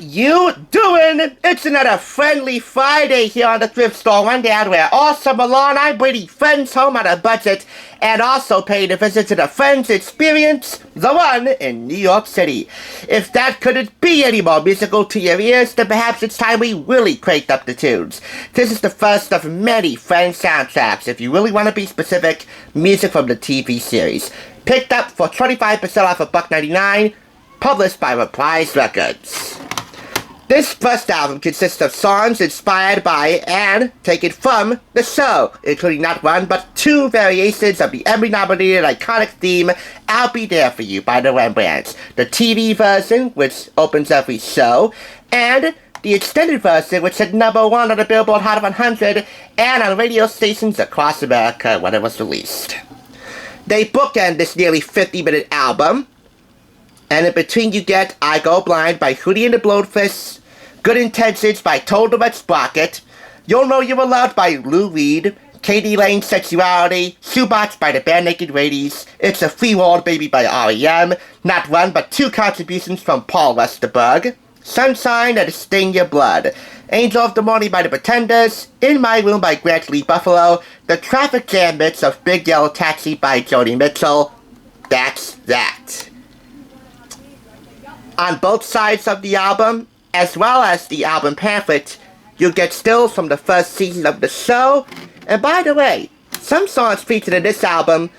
you doing? It's another friendly Friday here on the Thrift Store Rundown, where all summer long I'm bringing friends home on a budget and also paying a visit to the Friends Experience, the one in New York City. If that couldn't be any more musical to your ears, then perhaps it's time we really cranked up the tunes. This is the first of many Friends soundtracks, if you really want to be specific, music from the TV series. Picked up for 25% off of $1.99, published by Rembrandts Records. This first album consists of songs inspired by and taken from the show, including not one but two variations of the Emmy-nominated iconic theme, I'll Be There For You by the Rembrandts, the TV version, which opens every show, and the extended version, which hit #1 on the Billboard Hot 100 and on radio stations across America when it was released. They bookend this nearly 50-minute album, and in between you get I Go Blind by Hootie and the Blowfish, Good Intentions by Toad the Red Sprocket, You'll Know You Were Loved by Lou Reed, Katie Lane's Sexuality, Shoebox by the Band Naked Ladies, It's a Free World Baby by R.E.M., not one but two contributions from Paul Westerberg, Sunshine and Stain Your Blood, Angel of the Morning by the Pretenders, In My Room by Grant Lee Buffalo, The Traffic Jam Mix of Big Yellow Taxi by Joni Mitchell. That's that. On both sides of the album, as well as the album pamphlet, you get stills from the first season of the show. And by the way, some songs featured in this album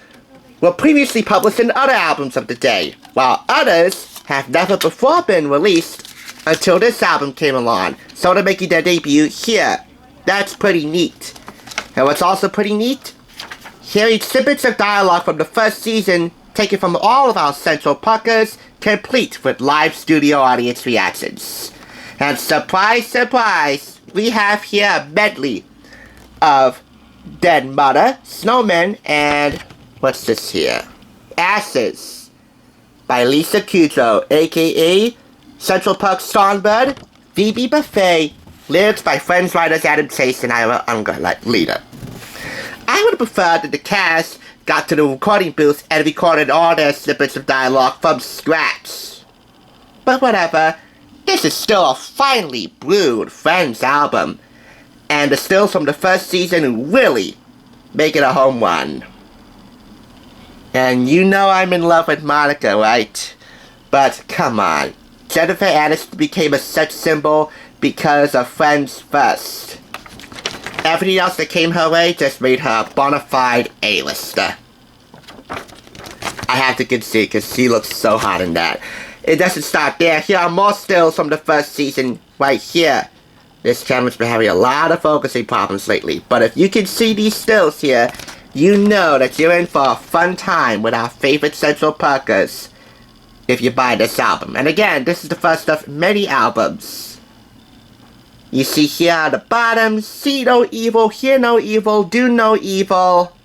were previously published in other albums of the day, while others have never before been released until this album came along, so they're making their debut here. That's pretty neat. And what's also pretty neat? Hearing snippets of dialogue from the first season taken from all of our Central Perkers, complete with live studio audience reactions. And surprise, surprise, we have here a medley of Dead Mother, Snowmen, and what's this here? Asses by Lisa Kudrow, aka Central Perk's Songbird, Phoebe Buffet, lyrics by Friends writers Adam Chase and Ira Leader. I would have preferred that the cast got to the recording booth and recorded all their snippets of dialogue from scratch. But whatever, this is still a finely brewed Friends album, and the stills from the first season really make it a home run. And you know I'm in love with Monica, right? But come on, Jennifer Aniston became a sex symbol because of Friends first. Everything else that came her way just made her a bona fide A-lister. I have to concede because she looks so hot in that. It doesn't stop there. Here are more stills from the first season right here. This channel's been having a lot of focusing problems lately, but if you can see these stills here, you know that you're in for a fun time with our favorite Central Perkers if you buy this album. And again, this is the first of many albums. You see here at the bottom, see no evil, hear no evil, do no evil,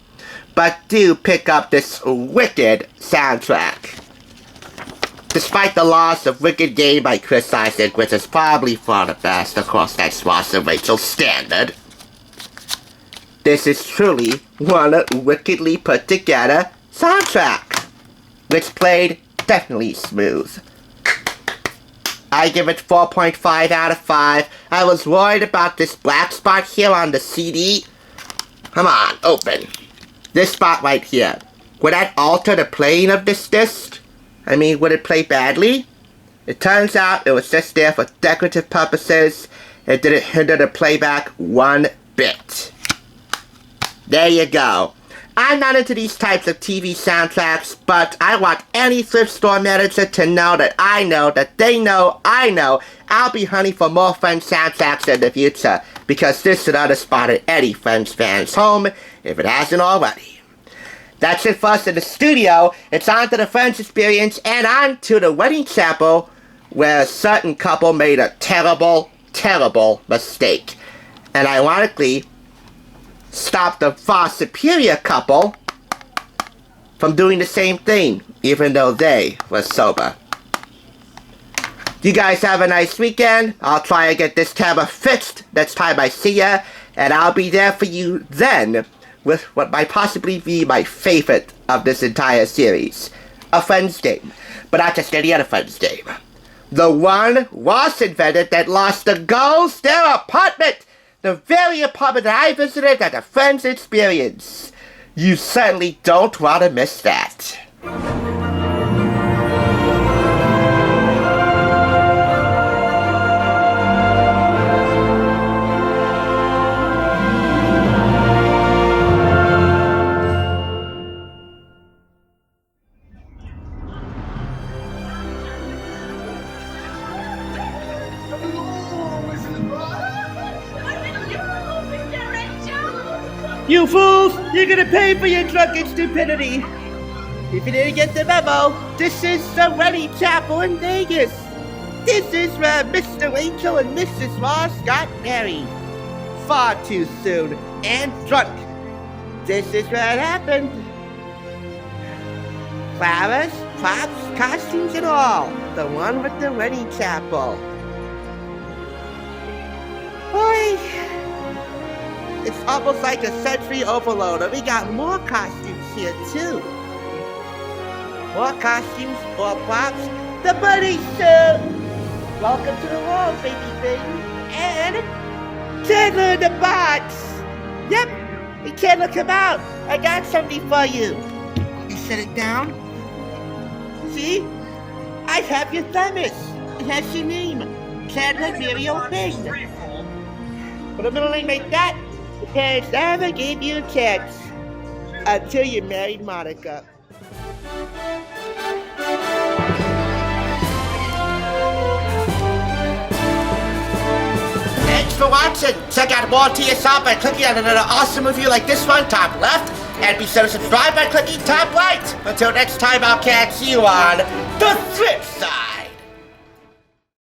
but do pick up this wicked soundtrack. Despite the loss of Wicked Game by Chris Isaak, which is probably for the best, of course that's Ross and Rachel's standard, this is truly one wickedly put together soundtrack, which played definitely smooth. I give it 4.5 out of 5. I was worried about this black spot here on the CD. Come on, open. This spot right here. Would that alter the playing of this disc? I mean, would it play badly? It turns out it was just there for decorative purposes. It didn't hinder the playback one bit. There you go. I'm not into these types of TV soundtracks, but I want any thrift store manager to know that I know, that they know, I know, I'll be hunting for more Friends soundtracks in the future, because this should have spotted any Friends fan's home, if it hasn't already. That's it for us in the studio. It's on to the Friends Experience and on to the wedding chapel, where a certain couple made a terrible, terrible mistake. And ironically, stopped the far superior couple from doing the same thing, even though they were sober. You guys have a nice weekend. I'll try and get this camera fixed next time I see ya, and I'll be there for you then with what might possibly be my favorite of this entire series, a Friends game. But not just any other Friends game. The one Ross invented that lost the girls their apartment. The very apartment that I visited at a friend's experience. You certainly don't want to miss that. You fools! You're gonna pay for your drunken stupidity! If you didn't get the memo, this is the wedding chapel in Vegas! This is where Mr. Rachel and Mrs. Ross got married. Far too soon, and drunk. This is where it happened. Flowers, props, costumes and all. The one with the wedding chapel. Boy, it's almost like a sensory overload, and we got more costumes here too. More costumes, more props, the bunny suit! Welcome to the world, baby baby. And Chandler in the box! Yep, hey Chandler, come out. I got something for you. You set it down. See? I have your thermos. It has your name. Chandler Mary O'Payne. But a middle name like that, your parents never gave you a chance until you married Monica. Thanks for watching. Check out more TSR by clicking on another awesome review like this one, top left, and be sure to subscribe by clicking top right. Until next time, I'll catch you on the Thrift Store.